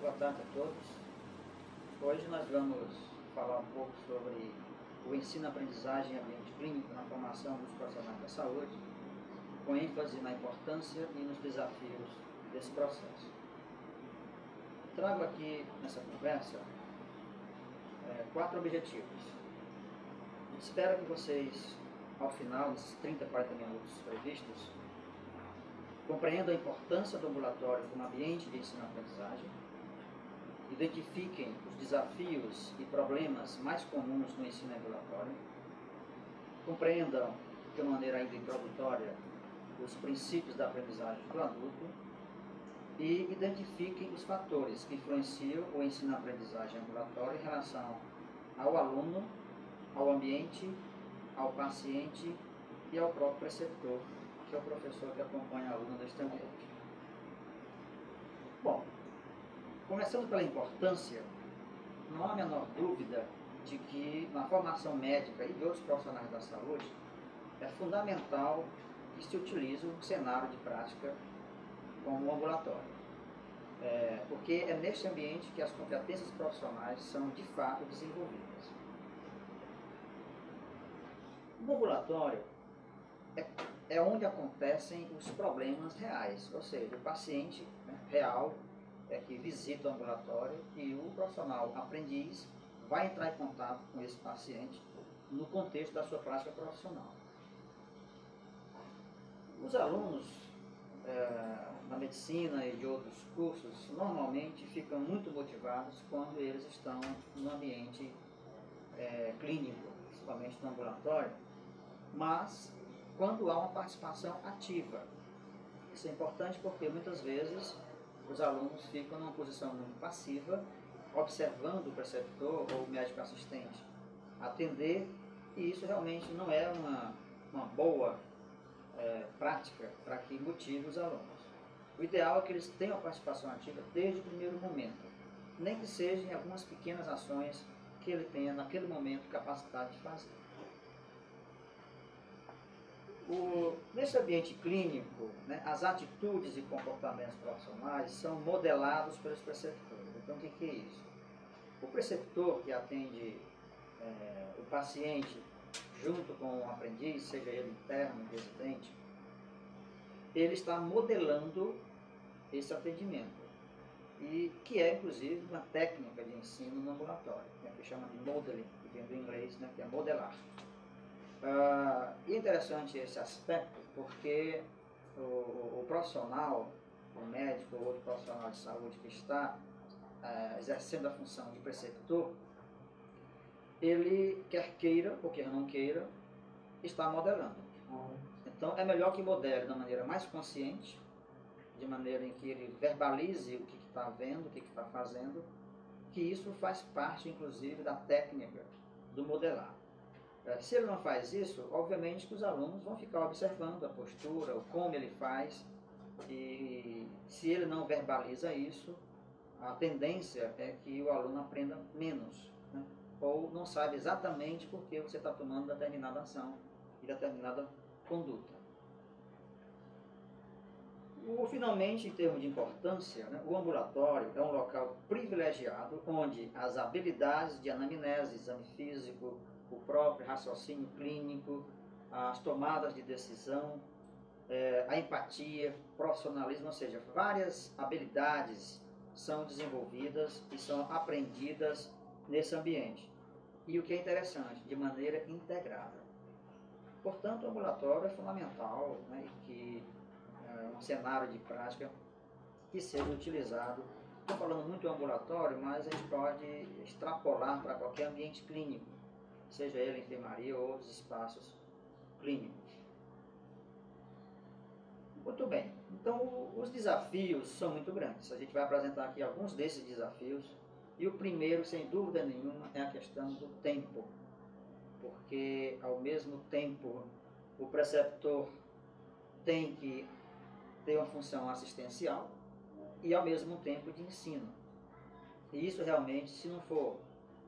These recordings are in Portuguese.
Boa tarde a todos. Hoje nós vamos falar um pouco sobre o ensino-aprendizagem em ambiente clínico na formação dos profissionais da saúde, com ênfase na importância e nos desafios desse processo. Trago aqui nessa conversa 4 objetivos. Espero que vocês, ao final desses 30, 40 minutos previstos, compreendam a importância do ambulatório como ambiente de ensino-aprendizagem, identifiquem os desafios e problemas mais comuns no ensino ambulatório, compreendam, de uma maneira ainda introdutória, os princípios da aprendizagem do adulto e identifiquem os fatores que influenciam o ensino-aprendizagem ambulatório em relação ao aluno, ao ambiente, ao paciente e ao próprio preceptor, que é o professor que acompanha o aluno neste ambiente. Bom, começando pela importância, não há a menor dúvida de que na formação médica e de outros profissionais da saúde é fundamental que se utilize um cenário de prática como o ambulatório. Porque é neste ambiente que as competências profissionais são de fato desenvolvidas. No ambulatório é onde acontecem os problemas reais, ou seja, o paciente real é que visita o ambulatório e o profissional aprendiz vai entrar em contato com esse paciente no contexto da sua prática profissional. Os alunos na medicina e de outros cursos normalmente ficam muito motivados quando eles estão no ambiente clínico, principalmente no ambulatório, mas quando há uma participação ativa. Isso é importante porque muitas vezes os alunos ficam numa posição muito passiva, observando o preceptor ou o médico assistente atender, e isso realmente não é uma boa prática para que motive os alunos. O ideal é que eles tenham a participação ativa desde o primeiro momento, nem que seja em algumas pequenas ações que ele tenha naquele momento capacidade de fazer. Nesse ambiente clínico, as atitudes e comportamentos profissionais são modelados pelos preceptores. Então, o que é isso? O preceptor que atende o paciente junto com o aprendiz, seja ele interno, residente, ele está modelando esse atendimento, e que é, inclusive, uma técnica de ensino no ambulatório, que chama de modeling, que vem do inglês, que é modelar. E é interessante esse aspecto porque o profissional, o médico ou outro profissional de saúde que está exercendo a função de preceptor, ele, quer queira ou quer não queira, está modelando. Então é melhor que modele da maneira mais consciente, de maneira em que ele verbalize o que está vendo, o que está fazendo, que isso faz parte, inclusive, da técnica do modelar. Se ele não faz isso, obviamente que os alunos vão ficar observando a postura, como ele faz, e se ele não verbaliza isso, a tendência é que o aluno aprenda menos, ou não sabe exatamente por que você está tomando determinada ação e determinada conduta. Finalmente, em termos de importância, o ambulatório é um local privilegiado onde as habilidades de anamnese, exame físico, o próprio raciocínio clínico, as tomadas de decisão, a empatia, profissionalismo, ou seja, várias habilidades são desenvolvidas e são aprendidas nesse ambiente. E o que é interessante, de maneira integrada. Portanto, o ambulatório é fundamental, e que um cenário de prática que seja utilizado. Estou falando muito do ambulatório, mas a gente pode extrapolar para qualquer ambiente clínico, seja ele enfermaria ou outros espaços clínicos. Muito bem, então os desafios são muito grandes. A gente vai apresentar aqui alguns desses desafios, e o primeiro, sem dúvida nenhuma, é a questão do tempo, porque ao mesmo tempo o preceptor tem que ter uma função assistencial e ao mesmo tempo de ensino. E isso realmente, se não for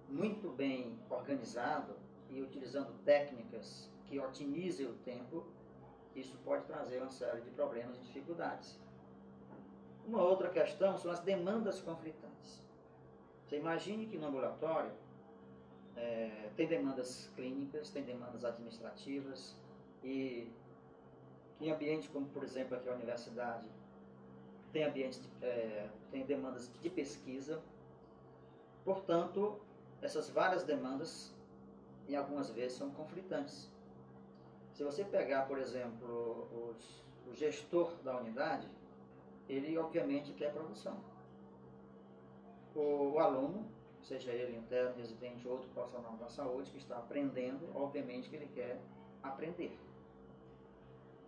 muito bem organizado e utilizando técnicas que otimizem o tempo, isso pode trazer uma série de problemas e dificuldades. Uma outra questão são as demandas conflitantes. Você imagine que no ambulatório tem demandas clínicas, tem demandas administrativas e em ambientes como, por exemplo, aqui a universidade, tem demandas de pesquisa. Portanto, essas várias demandas, em algumas vezes, são conflitantes. Se você pegar, por exemplo, o gestor da unidade, ele obviamente quer produção. O aluno, seja ele interno, residente ou outro profissional da saúde que está aprendendo, obviamente que ele quer aprender.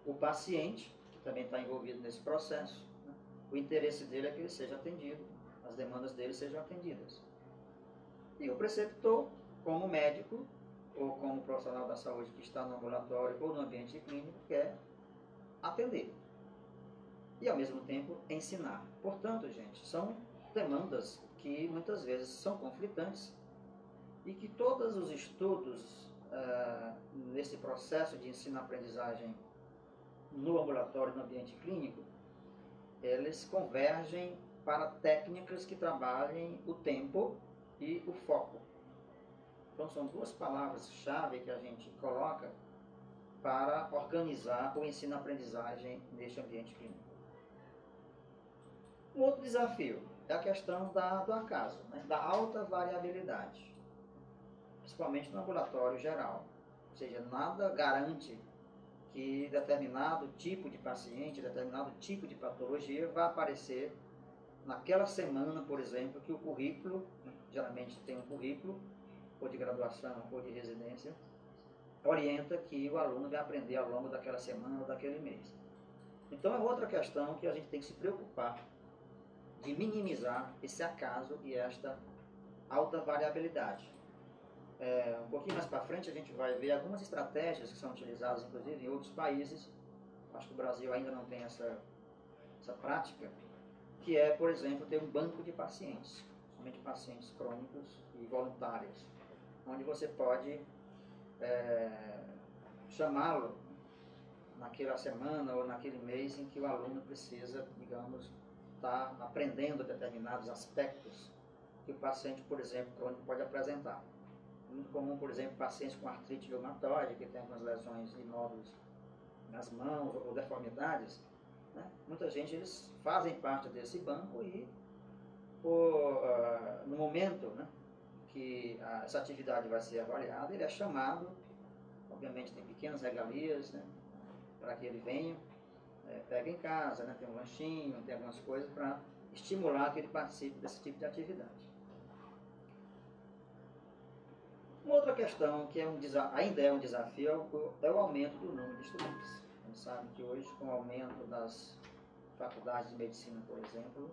O paciente, que também está envolvido nesse processo, né, o interesse dele é que ele seja atendido, as demandas dele sejam atendidas. E o preceptor, como médico ou como profissional da saúde que está no ambulatório ou no ambiente clínico, quer atender. E, ao mesmo tempo, ensinar. Portanto, gente, são demandas que muitas vezes são conflitantes e que todos os estudos nesse processo de ensino-aprendizagem no ambulatório, no ambiente clínico, eles convergem para técnicas que trabalhem o tempo e o foco. Então, são duas palavras-chave que a gente coloca para organizar o ensino-aprendizagem neste ambiente clínico. Um outro desafio é a questão do acaso, né, da alta variabilidade, principalmente no ambulatório geral. Ou seja, nada garante que determinado tipo de paciente, determinado tipo de patologia vai aparecer naquela semana, por exemplo, que o currículo, geralmente tem um currículo, ou de graduação ou de residência, orienta que o aluno vai aprender ao longo daquela semana ou daquele mês. Então é outra questão que a gente tem que se preocupar de minimizar esse acaso e esta alta variabilidade. Um pouquinho mais para frente a gente vai ver algumas estratégias que são utilizadas inclusive em outros países. Acho que o Brasil ainda não tem essa prática, que é, por exemplo, ter um banco de pacientes, somente pacientes crônicos e voluntários, onde você pode chamá-lo naquela semana ou naquele mês em que o aluno precisa, digamos, estar aprendendo determinados aspectos que o paciente, por exemplo, crônico pode apresentar. Muito comum, por exemplo, pacientes com artrite reumatoide, que tem algumas lesões de nódulos nas mãos ou deformidades, né? Muita gente, eles fazem parte desse banco e no momento, né, que essa atividade vai ser avaliada, ele é chamado, obviamente tem pequenas regalias, né, para que ele venha, pega em casa, né, tem um lanchinho, tem algumas coisas para estimular que ele participe desse tipo de atividade. Uma outra questão que ainda é um desafio é o aumento do número de estudantes. A gente sabe que hoje, com o aumento das faculdades de medicina, por exemplo,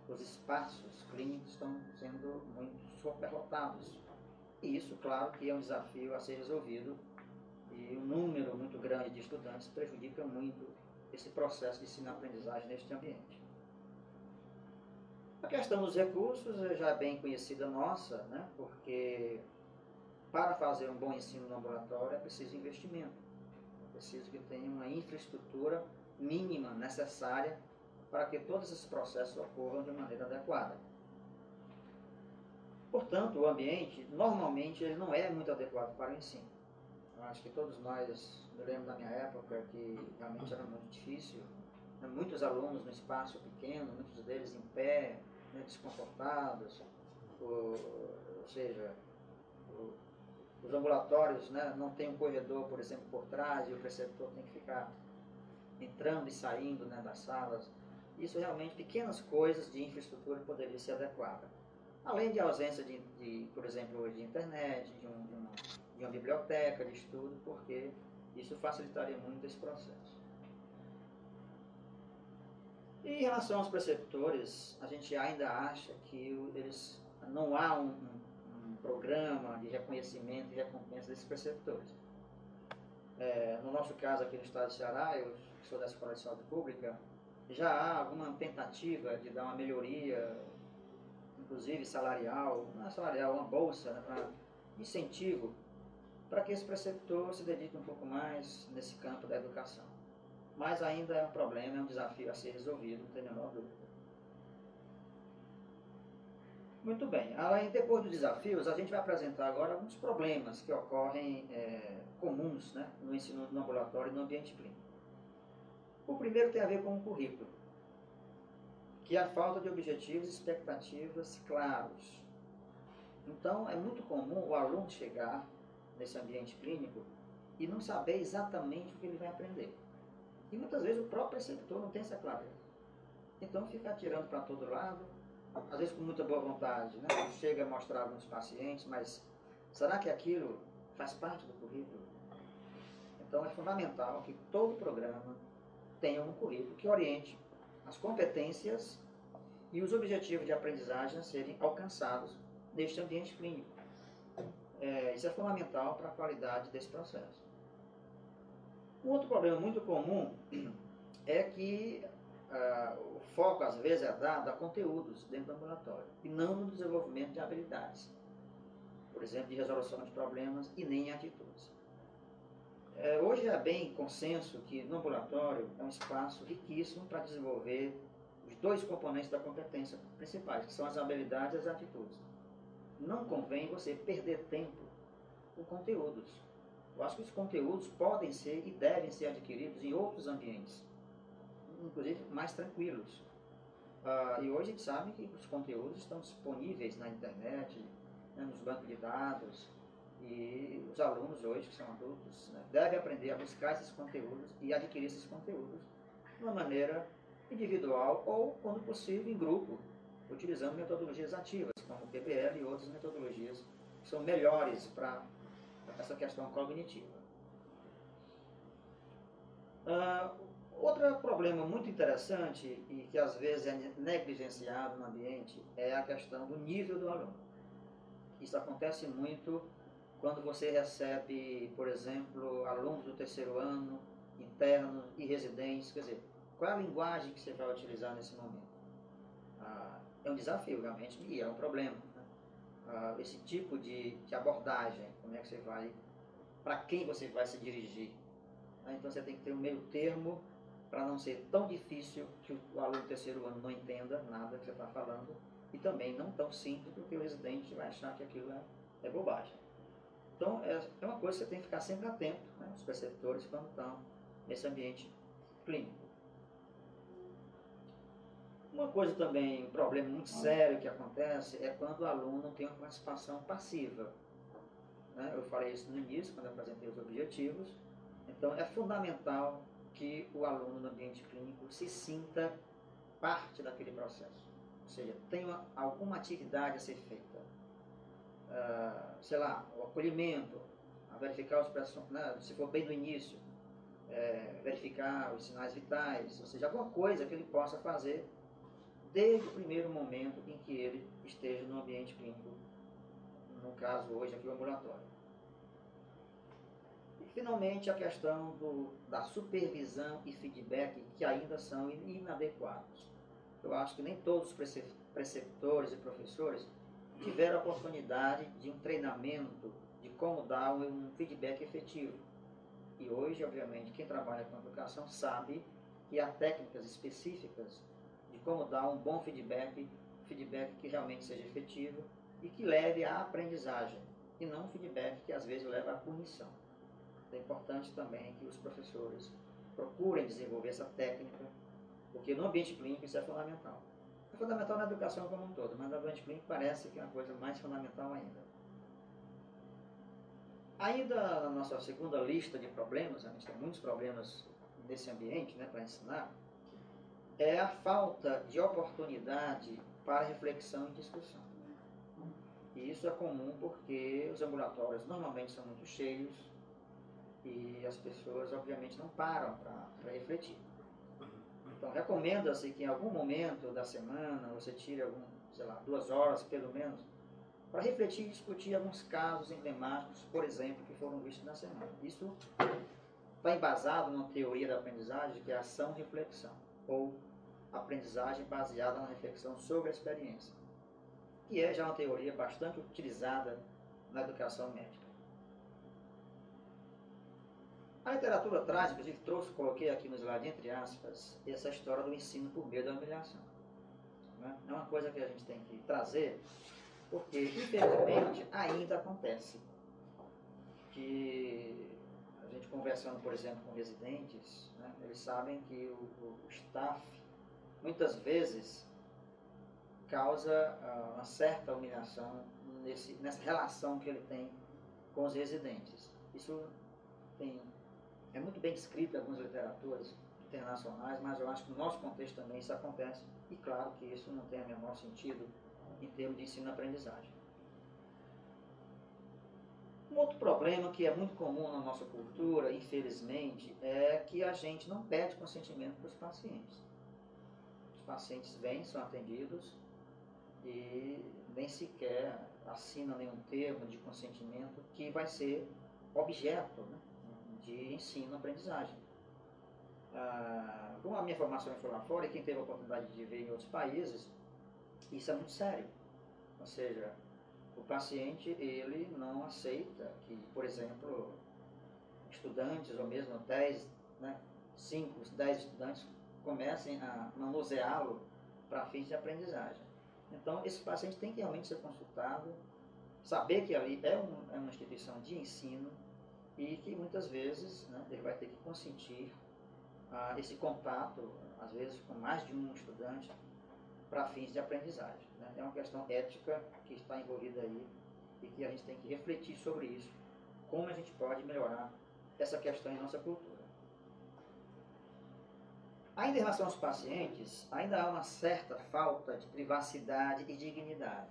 os espaços clínicos estão sendo muito superlotados. E isso, claro, que é um desafio a ser resolvido, e um número muito grande de estudantes prejudica muito esse processo de ensino-aprendizagem neste ambiente. A questão dos recursos já é bem conhecida nossa, né? Porque para fazer um bom ensino no ambulatório é preciso investimento, é preciso que tenha uma infraestrutura mínima necessária para que todos esses processos ocorram de maneira adequada. Portanto, o ambiente, normalmente, ele não é muito adequado para o ensino. Eu acho que todos nós, eu lembro da minha época, que realmente era muito difícil, né? Muitos alunos no espaço pequeno, muitos deles em pé, né, desconfortados, ou seja, os ambulatórios, né, não tem um corredor, por exemplo, por trás, e o preceptor tem que ficar entrando e saindo, né, das salas. Isso realmente, pequenas coisas de infraestrutura poderiam ser adequadas. Além de ausência por exemplo, de internet, de uma biblioteca de estudo, porque isso facilitaria muito esse processo. E em relação aos preceptores, a gente ainda acha que não há um programa de reconhecimento e recompensa desses preceptores. No nosso caso aqui no estado de Ceará, eu sou da Escola de Saúde Pública, já há alguma tentativa de dar uma melhoria, inclusive salarial, não é salarial, uma bolsa, né, para incentivo, para que esse preceptor se dedique um pouco mais nesse campo da educação. Mas ainda é um problema, é um desafio a ser resolvido, não tem a menor dúvida. Muito bem. Além, depois dos desafios, a gente vai apresentar agora alguns problemas que ocorrem comuns, né, no ensino no ambulatório e no ambiente clínico. O primeiro tem a ver com o currículo, que é a falta de objetivos e expectativas claros. Então, é muito comum o aluno chegar nesse ambiente clínico e não saber exatamente o que ele vai aprender. E muitas vezes o próprio preceptor não tem essa clareza. Então, fica atirando para todo lado, às vezes com muita boa vontade, né? Chega a mostrar alguns pacientes, mas será que aquilo faz parte do currículo? Então, é fundamental que todo programa tenha um currículo que oriente as competências e os objetivos de aprendizagem a serem alcançados neste ambiente clínico. Isso é fundamental para a qualidade desse processo. Um outro problema muito comum é que o foco, às vezes, é dado a conteúdos dentro do ambulatório e não no desenvolvimento de habilidades, por exemplo, de resolução de problemas e nem em atitudes. Hoje é bem consenso que no ambulatório é um espaço riquíssimo para desenvolver os dois componentes da competência principais, que são as habilidades e as atitudes. Não convém você perder tempo com conteúdos. Eu acho que os conteúdos podem ser e devem ser adquiridos em outros ambientes, inclusive mais tranquilos. E hoje a gente sabe que os conteúdos estão disponíveis na internet, né, nos bancos de dados, e os alunos hoje, que são adultos, né, devem aprender a buscar esses conteúdos e adquirir esses conteúdos de uma maneira individual ou, quando possível, em grupo, utilizando metodologias ativas, como o PBL e outras metodologias que são melhores para essa questão cognitiva. Outro problema muito interessante e que às vezes é negligenciado no ambiente é a questão do nível do aluno. Isso acontece muito quando você recebe, por exemplo, alunos do terceiro ano, interno e residentes. Quer dizer, qual é a linguagem que você vai utilizar nesse momento? É um desafio, realmente, e é um problema. Né? Esse tipo de abordagem, como é que você vai, para quem você vai se dirigir? Então você tem que ter um meio termo para não ser tão difícil que o aluno do terceiro ano não entenda nada que você está falando e também não tão simples porque o residente vai achar que aquilo é bobagem. Então é uma coisa que você tem que ficar sempre atento, né, os preceptores, quando estão nesse ambiente clínico. Uma coisa também, um problema muito sério que acontece é quando o aluno tem uma participação passiva. Né? Eu falei isso no início, quando eu apresentei os objetivos. Então, é fundamental que o aluno no ambiente clínico se sinta parte daquele processo. Ou seja, tenha alguma atividade a ser feita. Sei lá, o acolhimento, a verificar os processos, né? Se for bem no início, verificar os sinais vitais, ou seja, alguma coisa que ele possa fazer desde o primeiro momento em que ele esteja no ambiente clínico, no caso hoje aqui o ambulatório. E finalmente a questão da supervisão e feedback que ainda são inadequados. Eu acho que nem todos os preceptores e professores tiveram a oportunidade de um treinamento de como dar um feedback efetivo. E hoje, obviamente, quem trabalha com educação sabe que há técnicas específicas de como dar um bom feedback que realmente seja efetivo e que leve à aprendizagem, e não um feedback que às vezes leva à punição. É importante também que os professores procurem desenvolver essa técnica, porque no ambiente clínico isso é fundamental. É fundamental na educação como um todo, mas no ambiente clínico parece que é uma coisa mais fundamental ainda. Ainda na nossa segunda lista de problemas, a gente tem muitos problemas nesse ambiente, né, para ensinar, é a falta de oportunidade para reflexão e discussão. E isso é comum porque os ambulatórios normalmente são muito cheios e as pessoas, obviamente, não param para refletir. Então, recomenda-se que em algum momento da semana você tire 2 horas, pelo menos, para refletir e discutir alguns casos emblemáticos, por exemplo, que foram vistos na semana. Isso está embasado numa teoria da aprendizagem que é ação-reflexão, ou aprendizagem baseada na reflexão sobre a experiência, que é já uma teoria bastante utilizada na educação médica. A literatura traz, inclusive coloquei aqui no slide entre aspas, essa história do ensino por meio da humilhação. né? É uma coisa que a gente tem que trazer, porque, infelizmente, ainda acontece que a gente conversando, por exemplo, com residentes, né, eles sabem que o staff, muitas vezes, causa uma certa humilhação nessa relação que ele tem com os residentes. Isso é muito bem descrito em algumas literaturas internacionais, mas eu acho que no nosso contexto também isso acontece, e claro que isso não tem o menor sentido em termos de ensino-aprendizagem. Um outro problema que é muito comum na nossa cultura, infelizmente, é que a gente não pede consentimento para os pacientes. Os pacientes vêm, são atendidos e nem sequer assinam nenhum termo de consentimento que vai ser objeto, né, de ensino-aprendizagem. Como a minha formação foi lá fora, e quem teve a oportunidade de ver em outros países, isso é muito sério. Ou seja, o paciente, ele não aceita que, por exemplo, estudantes, ou mesmo 10, né, 5, 10 estudantes comecem a manuseá-lo para fins de aprendizagem. Então, esse paciente tem que realmente ser consultado, saber que ali é uma instituição de ensino e que muitas vezes, né, ele vai ter que consentir esse contato, às vezes com mais de um estudante, para fins de aprendizagem. Né? É uma questão ética que está envolvida aí e que a gente tem que refletir sobre isso, como a gente pode melhorar essa questão em nossa cultura. Ainda em relação aos pacientes, ainda há uma certa falta de privacidade e dignidade.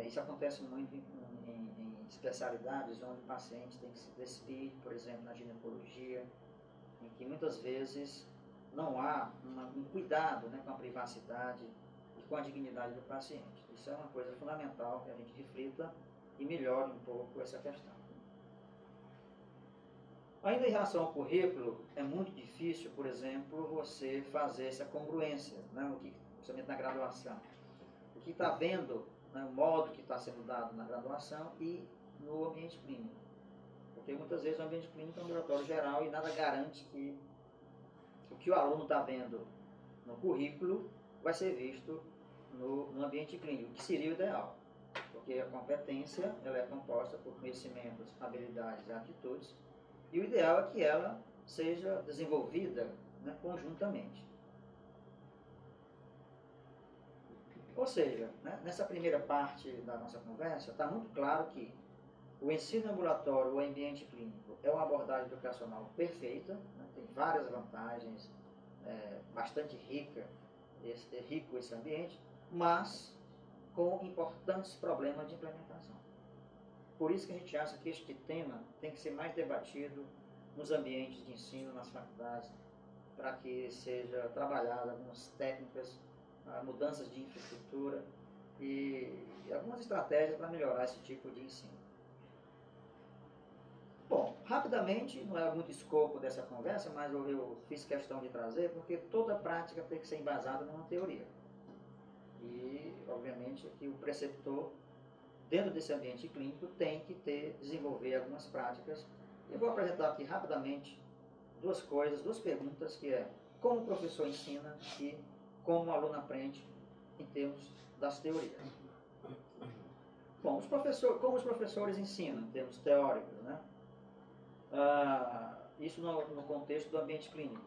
Isso acontece muito em especialidades onde o paciente tem que se despir, por exemplo, na ginecologia, em que muitas vezes não há um cuidado, né, com a privacidade e com a dignidade do paciente. Isso é uma coisa fundamental que a gente reflita e melhore um pouco essa questão. Ainda em relação ao currículo, é muito difícil, por exemplo, você fazer essa congruência, né, principalmente na graduação. O que está vendo, né, o modo que está sendo dado na graduação e no ambiente clínico. Porque muitas vezes o ambiente clínico é um ambulatório geral e nada garante que o que o aluno está vendo no currículo vai ser visto no ambiente clínico, que seria o ideal. Porque a competência ela é composta por conhecimentos, habilidades e aptitudes, e o ideal é que ela seja desenvolvida, né, conjuntamente. Ou seja, né, nessa primeira parte da nossa conversa, está muito claro que o ensino ambulatório, o ambiente clínico, é uma abordagem educacional perfeita, né, tem várias vantagens, bastante rico esse ambiente, mas com importantes problemas de implementação. Por isso que a gente acha que este tema tem que ser mais debatido nos ambientes de ensino, nas faculdades, para que seja trabalhada algumas técnicas, mudanças de infraestrutura e algumas estratégias para melhorar esse tipo de ensino. Bom, rapidamente, não é muito escopo dessa conversa, mas eu fiz questão de trazer, porque toda prática tem que ser embasada numa teoria. E, obviamente, que o preceptor, dentro desse ambiente clínico, tem que desenvolver algumas práticas. Eu vou apresentar aqui rapidamente duas perguntas, que é como o professor ensina e como o aluno aprende em termos das teorias. Bom, como os professores ensinam em termos teóricos, né? Isso no contexto do ambiente clínico.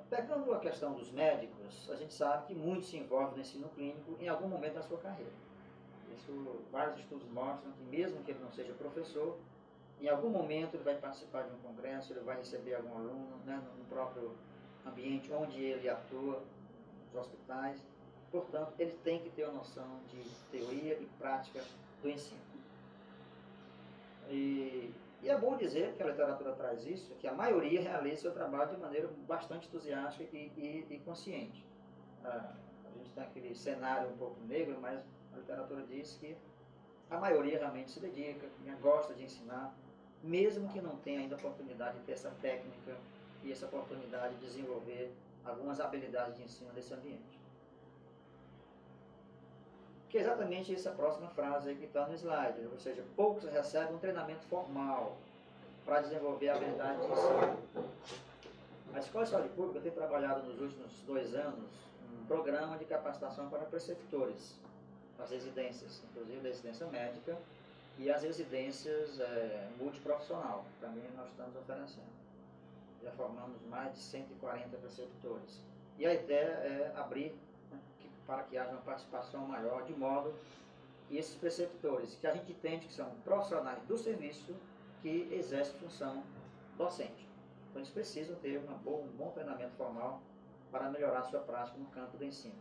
Pegando a questão dos médicos, a gente sabe que muitos se envolvem no ensino clínico em algum momento da sua carreira. Vários estudos mostram que mesmo que ele não seja professor, em algum momento ele vai participar de um congresso, ele vai receber algum aluno, né, no próprio ambiente onde ele atua, nos hospitais. Portanto, ele tem que ter uma noção de teoria e prática do ensino. E é bom dizer que a literatura traz isso, que a maioria realiza seu trabalho de maneira bastante entusiástica e consciente. A gente tem aquele cenário um pouco negro, mas a literatura diz que a maioria realmente se dedica, gosta de ensinar, mesmo que não tenha ainda a oportunidade de ter essa técnica e essa oportunidade de desenvolver algumas habilidades de ensino nesse ambiente. Que é exatamente essa próxima frase aí que está no slide, ou seja, poucos recebem um treinamento formal para desenvolver a habilidade de ensino. A Escola de Saúde Pública tem trabalhado nos últimos 2 anos um programa de capacitação para preceptores, as residências, inclusive a residência médica e as residências multiprofissional, também nós estamos oferecendo. Já formamos mais de 140 preceptores. E a ideia é abrir, né, para que haja uma participação maior, de modo que esses preceptores, que a gente entende que são profissionais do serviço, que exercem função docente. Então eles precisam ter um bom treinamento formal para melhorar a sua prática no campo do ensino.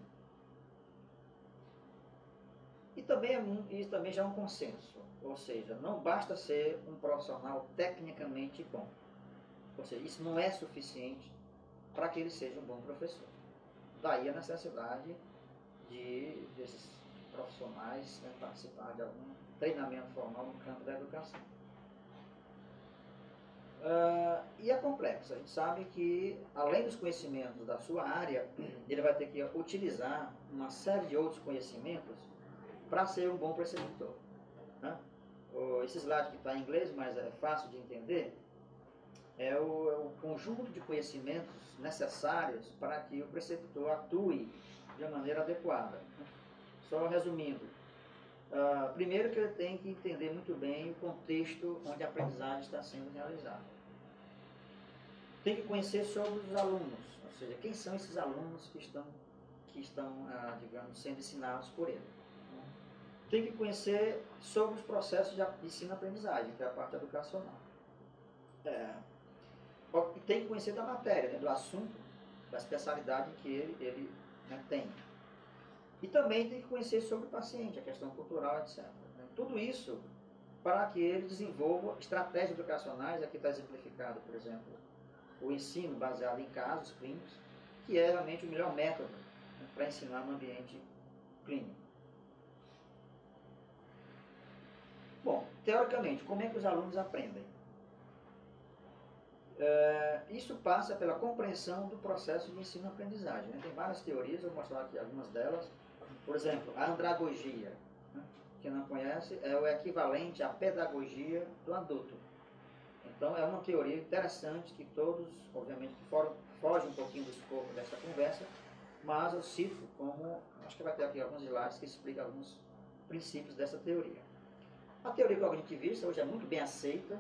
E também já é um consenso, ou seja, não basta ser um profissional tecnicamente bom. Ou seja, isso não é suficiente para que ele seja um bom professor. Daí a necessidade desses profissionais, né, participar de algum treinamento formal no campo da educação. E é complexo. A gente sabe que, além dos conhecimentos da sua área, ele vai ter que utilizar uma série de outros conhecimentos para ser um bom preceptor, né? Esse slide que está em inglês, mas é fácil de entender, é o conjunto de conhecimentos necessários para que o preceptor atue de uma maneira adequada. Só resumindo, primeiro que ele tem que entender muito bem o contexto onde a aprendizagem está sendo realizada. Tem que conhecer sobre os alunos, ou seja, quem são esses alunos que estão digamos, sendo ensinados por ele. Tem que conhecer sobre os processos de ensino-aprendizagem, que é a parte educacional. E tem que conhecer da matéria, né, do assunto, da especialidade que ele né, tem. E também tem que conhecer sobre o paciente, a questão cultural, etc. Tudo isso para que ele desenvolva estratégias educacionais. Aqui está exemplificado, por exemplo, o ensino baseado em casos clínicos, que é realmente o melhor método, né, para ensinar no ambiente clínico. Bom, teoricamente, como é que os alunos aprendem? Isso passa pela compreensão do processo de ensino-aprendizagem. Né? Tem várias teorias, eu vou mostrar aqui algumas delas. Por exemplo, a andragogia, né? Quem não conhece, é o equivalente à pedagogia do adulto. Então, é uma teoria interessante que todos, obviamente, fogem um pouquinho do escopo dessa conversa, mas eu cito como, acho que vai ter aqui alguns slides que explicam alguns princípios dessa teoria. A teoria cognitivista hoje é muito bem aceita,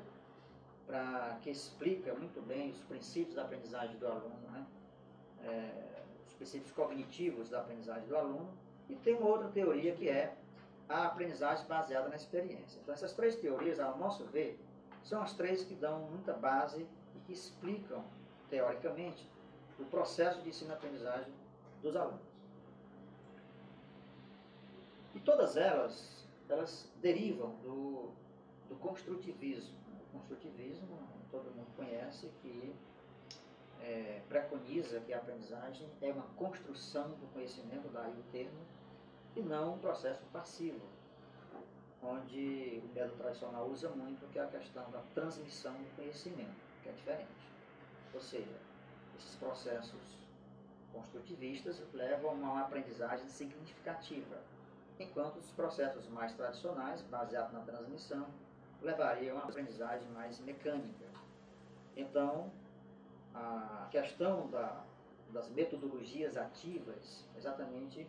que explica muito bem os princípios da aprendizagem do aluno, né? Os princípios cognitivos da aprendizagem do aluno. E tem uma outra teoria que é a aprendizagem baseada na experiência. Então, essas três teorias, ao nosso ver, são as três que dão muita base e que explicam, teoricamente, o processo de ensino-aprendizagem dos alunos. E todas elas derivam do construtivismo. O construtivismo, todo mundo conhece, que preconiza que a aprendizagem é uma construção do conhecimento, daí o termo, e não um processo passivo, onde o método tradicional usa muito, que é a questão da transmissão do conhecimento, que é diferente. Ou seja, esses processos construtivistas levam a uma aprendizagem significativa, enquanto os processos mais tradicionais, baseados na transmissão, levariam a uma aprendizagem mais mecânica. Então, a questão das metodologias ativas, exatamente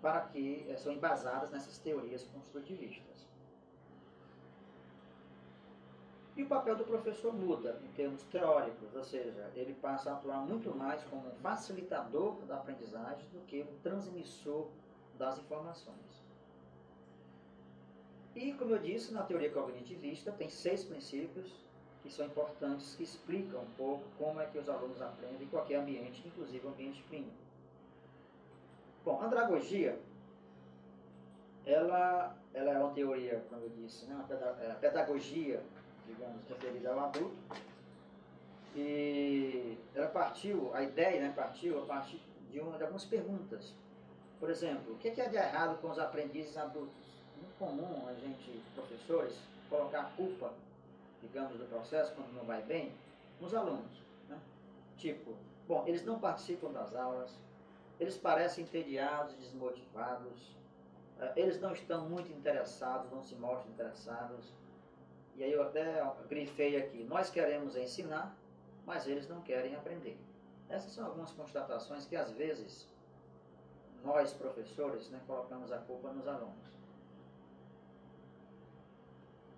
para que são embasadas nessas teorias construtivistas. E o papel do professor muda em termos teóricos, ou seja, ele passa a atuar muito mais como um facilitador da aprendizagem do que um transmissor das informações. E, como eu disse, na teoria cognitivista tem 6 princípios que são importantes, que explicam um pouco como é que os alunos aprendem em qualquer ambiente, inclusive o ambiente clínico. Bom, a andragogia, ela é uma teoria, como eu disse, né, uma pedagogia, digamos, referida ao adulto, e a ideia partiu a partir de algumas perguntas. Por exemplo, o que é de errado com os aprendizes adultos? Muito comum a gente, professores, colocar a culpa, digamos, do processo, quando não vai bem, nos alunos, né? Tipo, bom, eles não participam das aulas, eles parecem entediados e desmotivados, eles não estão muito interessados, não se mostram interessados. E aí eu até grifei aqui, nós queremos ensinar, mas eles não querem aprender. Essas são algumas constatações que às vezes nós, professores, né, colocamos a culpa nos alunos.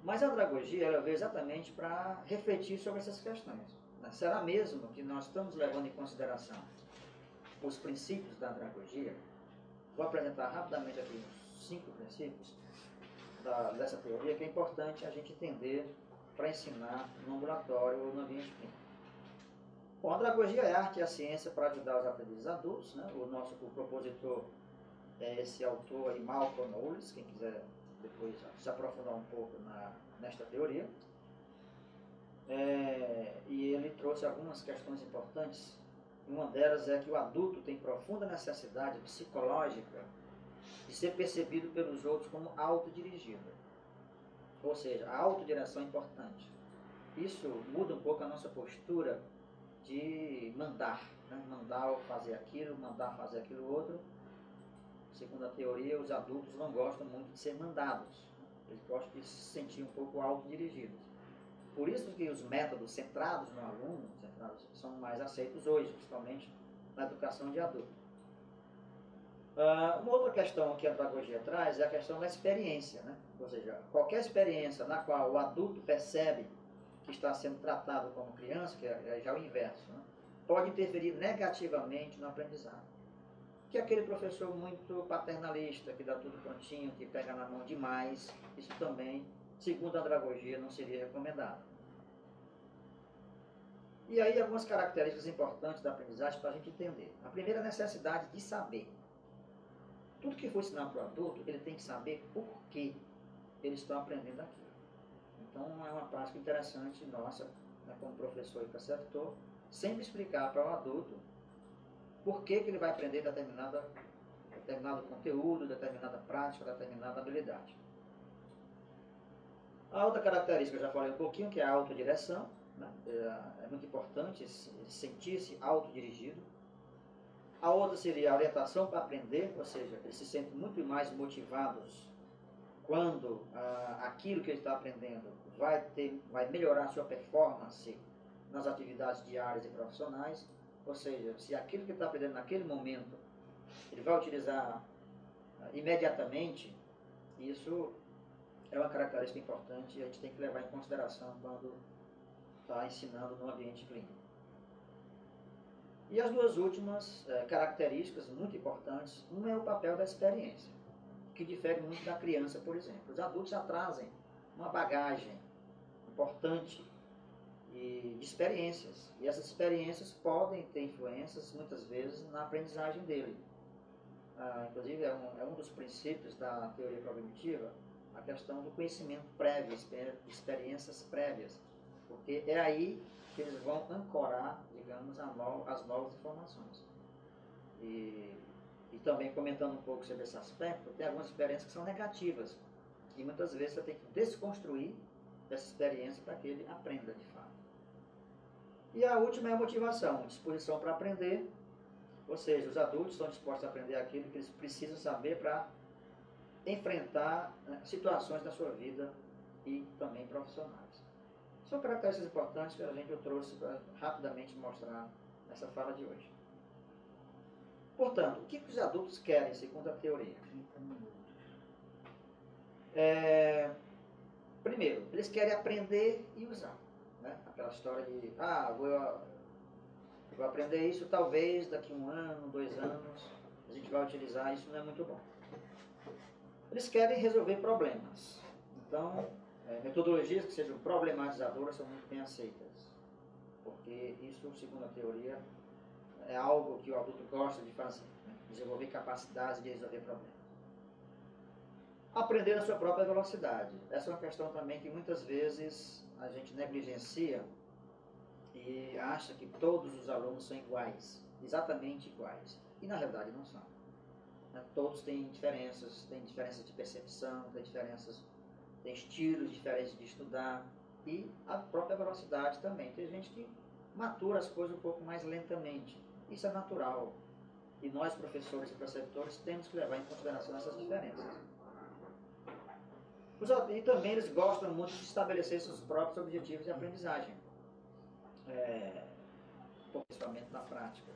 Mas a andragogia ela veio exatamente para refletir sobre essas questões. Né? Será mesmo que nós estamos levando em consideração os princípios da andragogia? Vou apresentar rapidamente aqui os 5 princípios dessa teoria que é importante a gente entender para ensinar no ambulatório ou no ambiente clínico. Bom, a andragogia é a arte e a ciência para ajudar os aprendizes adultos. Né? O propositor é esse autor aí, Malcolm Knowles, quem quiser depois se aprofundar um pouco nesta teoria. E ele trouxe algumas questões importantes. Uma delas é que o adulto tem profunda necessidade psicológica de ser percebido pelos outros como autodirigido. Ou seja, a autodireção é importante. Isso muda um pouco a nossa postura de mandar, né? Mandar fazer aquilo, mandar fazer aquilo outro. Segundo a teoria, os adultos não gostam muito de ser mandados. Eles gostam de se sentir um pouco autodirigidos. Por isso que os métodos centrados no aluno são mais aceitos hoje, principalmente na educação de adulto. Uma outra questão que a andragogia traz é a questão da experiência. Né? Ou seja, qualquer experiência na qual o adulto percebe que está sendo tratado como criança, que é já o inverso, né? Pode interferir negativamente no aprendizado. Que é aquele professor muito paternalista, que dá tudo prontinho, que pega na mão demais, isso também, segundo a andragogia, não seria recomendado. E aí algumas características importantes da aprendizagem para a gente entender. A primeira é a necessidade de saber. Tudo que for ensinar para o adulto, ele tem que saber por que eles estão aprendendo aquilo. Então é uma prática interessante nossa, né, como professor e preceptor, sempre explicar para o adulto por que ele vai aprender determinado conteúdo, determinada prática, determinada habilidade. A outra característica, eu já falei um pouquinho, que é a autodireção. Né? É muito importante sentir-se autodirigido. A outra seria a orientação para aprender, ou seja, eles se sentem muito mais motivados quando aquilo que ele está aprendendo vai melhorar a sua performance nas atividades diárias e profissionais. Ou seja, se aquilo que ele está aprendendo naquele momento ele vai utilizar imediatamente, isso é uma característica importante e a gente tem que levar em consideração quando está ensinando no ambiente clínico. E as duas últimas características muito importantes, uma é o papel da experiência, que difere muito da criança, por exemplo. Os adultos já trazem uma bagagem importante de experiências, e essas experiências podem ter influências, muitas vezes, na aprendizagem dele. Inclusive, é um dos princípios da teoria cognitiva, a questão do conhecimento prévio, experiências prévias, porque é aí que eles vão ancorar, digamos, as novas informações. E também comentando um pouco sobre esse aspecto, tem algumas experiências que são negativas, e muitas vezes você tem que desconstruir essa experiência para que ele aprenda de fato. E a última é a motivação, disposição para aprender, ou seja, os adultos estão dispostos a aprender aquilo que eles precisam saber para enfrentar situações da sua vida e também profissionais. São características importantes que eu trouxe para rapidamente mostrar nessa fala de hoje. Portanto, o que os adultos querem, segundo a teoria? 30 minutos. Primeiro, eles querem aprender e usar. Né? Aquela história de, vou aprender isso talvez daqui 1 ano, 2 anos, a gente vai utilizar, isso não é muito bom. Eles querem resolver problemas. Então, metodologias que sejam problematizadoras são muito bem aceitas. Porque isso, segundo a teoria, é algo que o adulto gosta de fazer. Né? Desenvolver capacidades de resolver problemas. Aprender na sua própria velocidade. Essa é uma questão também que muitas vezes a gente negligencia e acha que todos os alunos são iguais, exatamente iguais. E na realidade não são. Todos têm diferenças de percepção, têm estilos diferentes de estudar e a própria velocidade também. Tem gente que matura as coisas um pouco mais lentamente. Isso é natural. E nós, professores e preceptores, temos que levar em consideração essas diferenças. E também eles gostam muito de estabelecer seus próprios objetivos de aprendizagem. aperfeiçoamento na prática.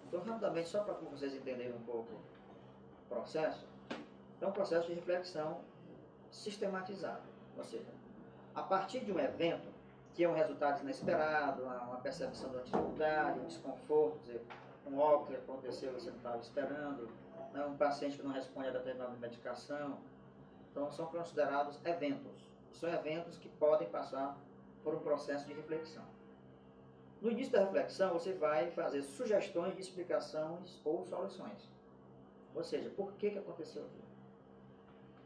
Então, rapidamente, só para vocês entenderem um pouco o processo, é um processo de reflexão sistematizado. Ou seja, a partir de um evento, que é um resultado inesperado, uma percepção de uma dificuldade, um desconforto, dizer, um óbito que aconteceu e você não estava esperando, né, um paciente que não responde a determinada medicação. Então, são considerados eventos. São eventos que podem passar por um processo de reflexão. No início da reflexão, você vai fazer sugestões de explicações ou soluções. Ou seja, por que aconteceu aquilo?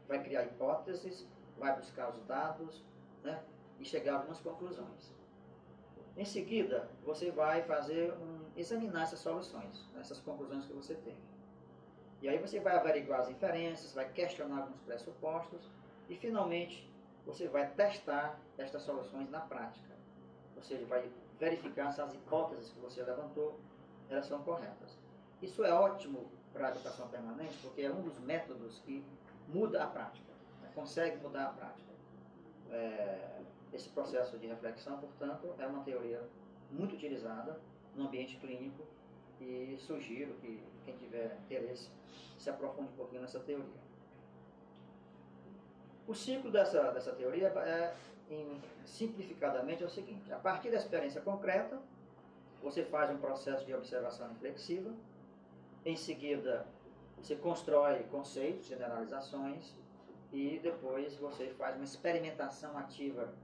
Vai criar hipóteses, vai buscar os dados, né, e chegar a algumas conclusões. Em seguida, você vai examinar essas soluções, essas conclusões que você teve. E aí você vai averiguar as inferências, vai questionar alguns pressupostos e, finalmente, você vai testar estas soluções na prática. Ou seja, vai verificar se as hipóteses que você levantou, elas são corretas. Isso é ótimo para a educação permanente, porque é um dos métodos que muda a prática, né? Consegue mudar a prática. Esse processo de reflexão, portanto, é uma teoria muito utilizada no ambiente clínico e sugiro que quem tiver interesse se aprofunde um pouquinho nessa teoria. O ciclo dessa teoria, simplificadamente, é o seguinte: a partir da experiência concreta, você faz um processo de observação reflexiva, em seguida você constrói conceitos, generalizações, e depois você faz uma experimentação ativa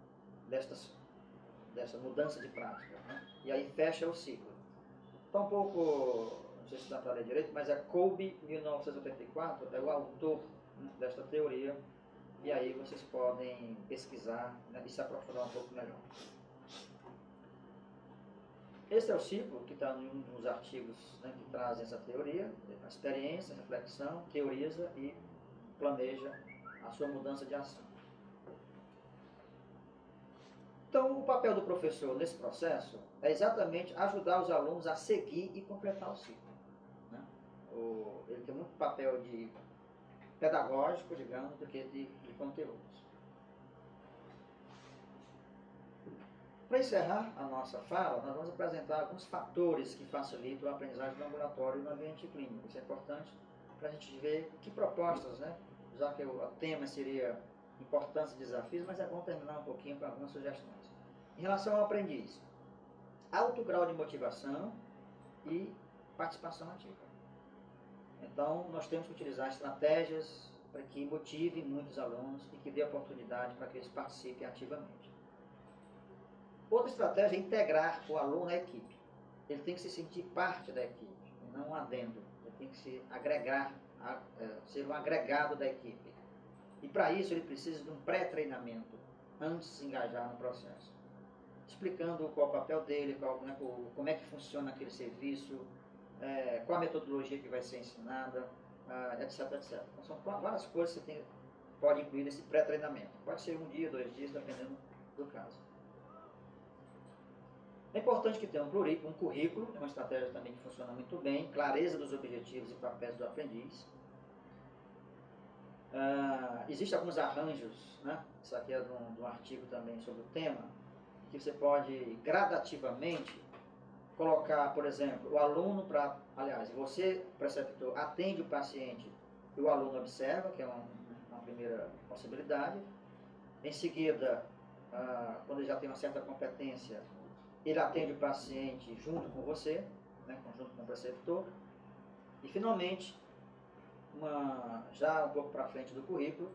dessa mudança de prática, né? E aí fecha o ciclo. Está um pouco, não sei se dá para ler direito, mas é Kolbe, 1984, é o autor, né, desta teoria, e aí vocês podem pesquisar, né, e se aprofundar um pouco melhor. Esse é o ciclo que está em um dos artigos, né, que trazem essa teoria: a experiência, reflexão, teoriza e planeja a sua mudança de ação. Então, o papel do professor nesse processo é exatamente ajudar os alunos a seguir e completar o ciclo, né? Ele tem muito papel de pedagógico, digamos, do que de conteúdos. Para encerrar a nossa fala, nós vamos apresentar alguns fatores que facilitam a aprendizagem no ambulatório e no ambiente clínico. Isso é importante para a gente ver que propostas, né? Já que o tema seria importância e desafios, mas é bom terminar um pouquinho com algumas sugestões. Em relação ao aprendiz, alto grau de motivação e participação ativa. Então, nós temos que utilizar estratégias para que motive muitos alunos e que dê oportunidade para que eles participem ativamente. Outra estratégia é integrar o aluno à equipe. Ele tem que se sentir parte da equipe, não um adendo. Ele tem que se agregar, ser um agregado da equipe. E para isso ele precisa de um pré-treinamento antes de se engajar no processo, explicando qual é o papel dele, como é que funciona aquele serviço, qual a metodologia que vai ser ensinada, etc, etc. Então, são várias coisas que você pode incluir nesse pré-treinamento. Pode ser 1 dia, 2 dias, dependendo do caso. É importante que tenha um currículo, é uma estratégia também que funciona muito bem, clareza dos objetivos e papéis do aprendiz. Existem alguns arranjos, né? Isso aqui é de um artigo também sobre o tema, que você pode gradativamente colocar, por exemplo, o aluno você, preceptor, atende o paciente e o aluno observa, que é uma primeira possibilidade. Em seguida, quando ele já tem uma certa competência, ele atende o paciente junto com você, né, junto com o preceptor. E, finalmente, já um pouco para frente do currículo,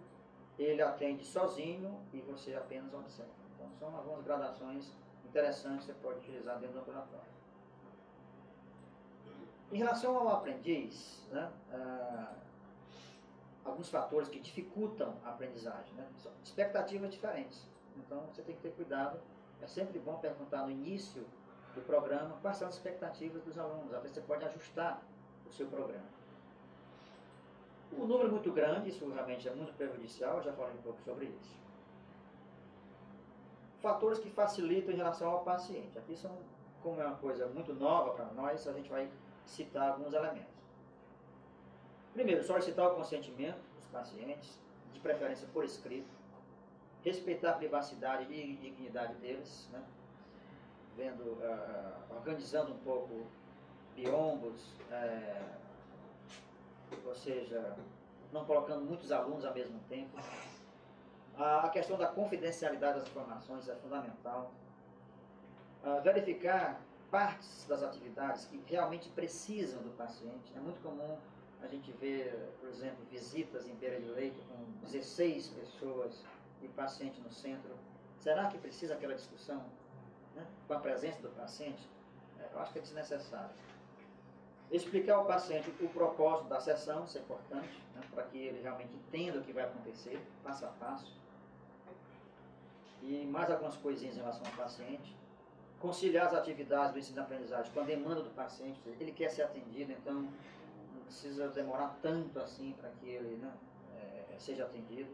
ele atende sozinho e você apenas observa. Então, são algumas gradações interessantes que você pode utilizar dentro do ambulatório. Em relação ao aprendiz, né, alguns fatores que dificultam a aprendizagem, né, são expectativas diferentes. Então, você tem que ter cuidado. É sempre bom perguntar no início do programa quais são as expectativas dos alunos. Às vezes você pode ajustar o seu programa. O número muito grande, isso realmente é muito prejudicial, eu já falei um pouco sobre isso. Fatores que facilitam em relação ao paciente. Aqui como é uma coisa muito nova para nós, a gente vai citar alguns elementos. Primeiro, solicitar o consentimento dos pacientes, de preferência por escrito. Respeitar a privacidade e dignidade deles, né? organizando um pouco biombos, ou seja, não colocando muitos alunos ao mesmo tempo. A questão da confidencialidade das informações é fundamental. Verificar partes das atividades que realmente precisam do paciente. É muito comum a gente ver, por exemplo, visitas em beira de leito com 16 pessoas e paciente no centro. Será que precisa aquela discussão, né, com a presença do paciente? Eu acho que é desnecessário. Explicar ao paciente o propósito da sessão, isso é importante, né, para que ele realmente entenda o que vai acontecer, passo a passo. E mais algumas coisinhas em relação ao paciente. Conciliar as atividades do ensino-aprendizagem com a demanda do paciente. Ele quer ser atendido, então não precisa demorar tanto assim para que ele, né, seja atendido.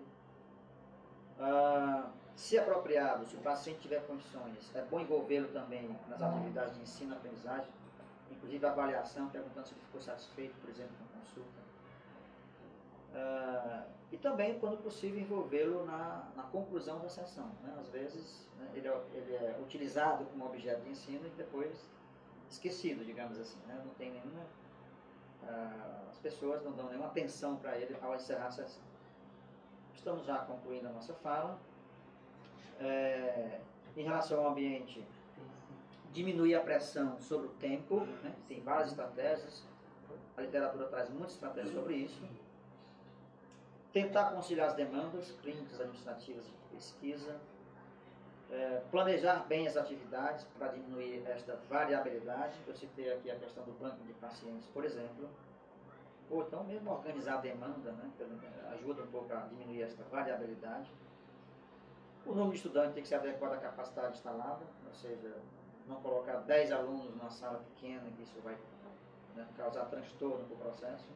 Se apropriado, se o paciente tiver condições, é bom envolvê-lo também nas atividades de ensino-aprendizagem, inclusive a avaliação, perguntando se ele ficou satisfeito, por exemplo, com a consulta. E também, quando possível, envolvê-lo na conclusão da sessão. Né? Às vezes, né, ele é utilizado como objeto de ensino e depois esquecido, digamos assim. Né? Não tem nenhuma... as pessoas não dão nenhuma atenção para ele ao encerrar a sessão. Estamos já concluindo a nossa fala. Em relação ao ambiente, diminuir a pressão sobre o tempo. Né? Tem várias estratégias. A literatura traz muitas estratégias sobre isso. Tentar conciliar as demandas clínicas, administrativas e de pesquisa. Planejar bem as atividades para diminuir esta variabilidade. Eu citei aqui a questão do banco de pacientes, por exemplo. Ou então mesmo organizar a demanda, né, ajuda um pouco a diminuir esta variabilidade. O número de estudantes tem que ser adequado à capacidade instalada, ou seja, não colocar 10 alunos numa sala pequena, que isso vai, né, causar transtorno para o processo.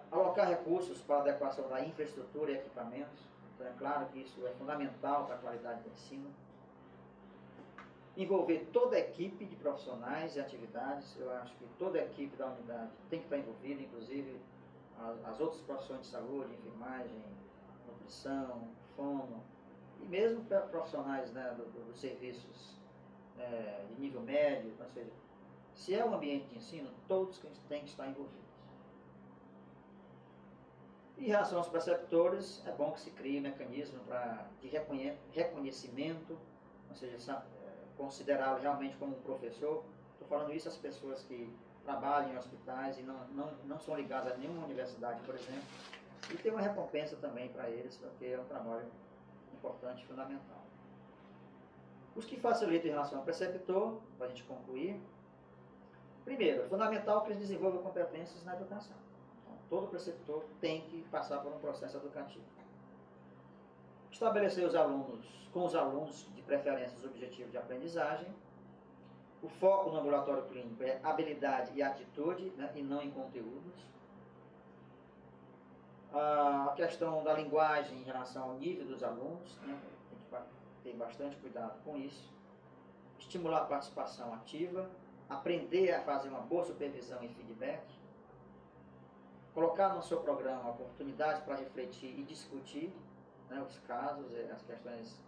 Alocar recursos para a adequação da infraestrutura e equipamentos. Então é claro que isso é fundamental para a qualidade do ensino. Envolver toda a equipe de profissionais e atividades. Eu acho que toda a equipe da unidade tem que estar envolvida, inclusive as outras profissões de saúde, enfermagem, nutrição, fono, e mesmo profissionais, né, dos serviços de nível médio. Ou seja, se é um ambiente de ensino, todos têm que estar envolvidos. Em relação aos preceptores, é bom que se crie mecanismo de reconhecimento, ou seja, considerá-lo realmente como um professor. Estou falando isso às pessoas que trabalham em hospitais e não são ligadas a nenhuma universidade, por exemplo, e ter uma recompensa também para eles, porque é um trabalho importante e fundamental. Os que facilitam em relação ao preceptor, para a gente concluir. Primeiro, é fundamental que eles desenvolvam competências na educação. Então, todo preceptor tem que passar por um processo educativo. Estabelecer com os alunos, de preferência, os objetivos de aprendizagem. O foco no ambulatório clínico é habilidade e atitude, né, e não em conteúdos. A questão da linguagem em relação ao nível dos alunos, né, tem que ter bastante cuidado com isso. Estimular a participação ativa. Aprender a fazer uma boa supervisão e feedback. Colocar no seu programa oportunidades para refletir e discutir, né, os casos, as questões,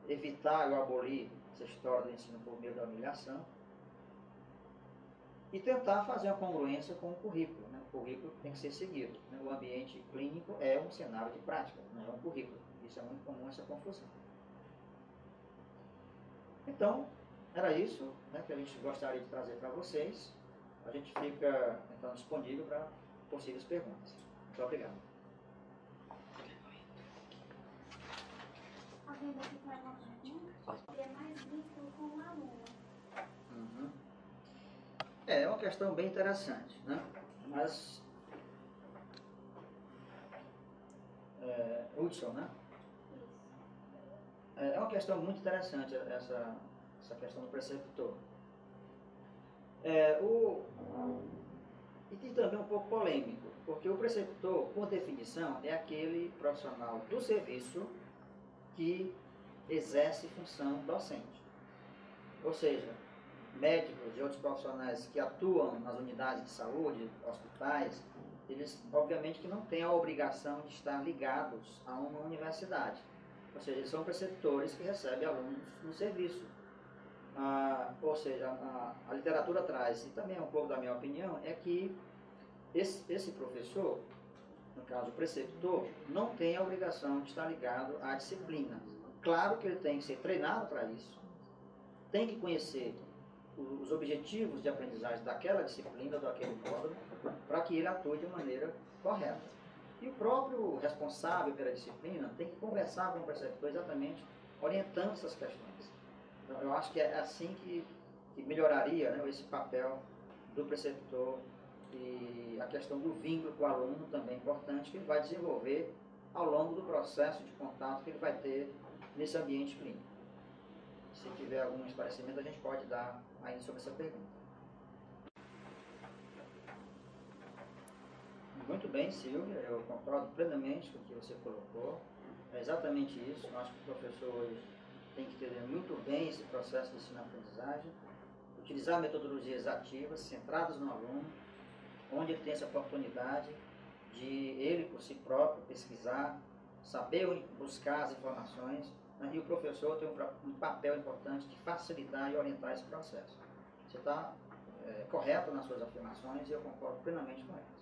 evitar ou abolir essa história do ensino por meio da humilhação. E tentar fazer uma congruência com o currículo. Né? O currículo tem que ser seguido. Né? O ambiente clínico é um cenário de prática, não é um currículo. Isso é muito comum, essa confusão. Então, era isso, né, que a gente gostaria de trazer para vocês. A gente fica, então, disponível para possíveis perguntas. Muito obrigado. Alguém daqui tem alguma pergunta? Ele é mais visto como aluno. Uhum. É uma questão bem interessante, né? Mas... Hudson, né? Isso. É uma questão muito interessante essa questão do preceptor. E tem também um pouco polêmico, porque o preceptor, por definição, é aquele profissional do serviço que exerce função docente. Ou seja, médicos e outros profissionais que atuam nas unidades de saúde, hospitais, eles obviamente que não têm a obrigação de estar ligados a uma universidade. Ou seja, eles são preceptores que recebem alunos no serviço. Ou seja, a literatura traz, e também é um pouco da minha opinião, é que esse professor, no caso o preceptor, não tem a obrigação de estar ligado à disciplina. Claro que ele tem que ser treinado para isso, tem que conhecer os objetivos de aprendizagem daquela disciplina, daquele módulo, para que ele atue de maneira correta. E o próprio responsável pela disciplina tem que conversar com o preceptor exatamente orientando essas questões. Então, eu acho que é assim que melhoraria, né, esse papel do preceptor, e a questão do vínculo com o aluno também é importante, que ele vai desenvolver ao longo do processo de contato que ele vai ter nesse ambiente clínico. Se tiver algum esclarecimento, a gente pode dar ainda sobre essa pergunta. Muito bem, Silvia, eu concordo plenamente com o que você colocou. É exatamente isso. Eu acho que o professor hoje tem que entender muito bem esse processo de ensino-aprendizagem, utilizar metodologias ativas, centradas no aluno, onde ele tem essa oportunidade de ele, por si próprio, pesquisar, saber buscar as informações, né? E o professor tem um papel importante de facilitar e orientar esse processo. Você está correto nas suas afirmações e eu concordo plenamente com elas.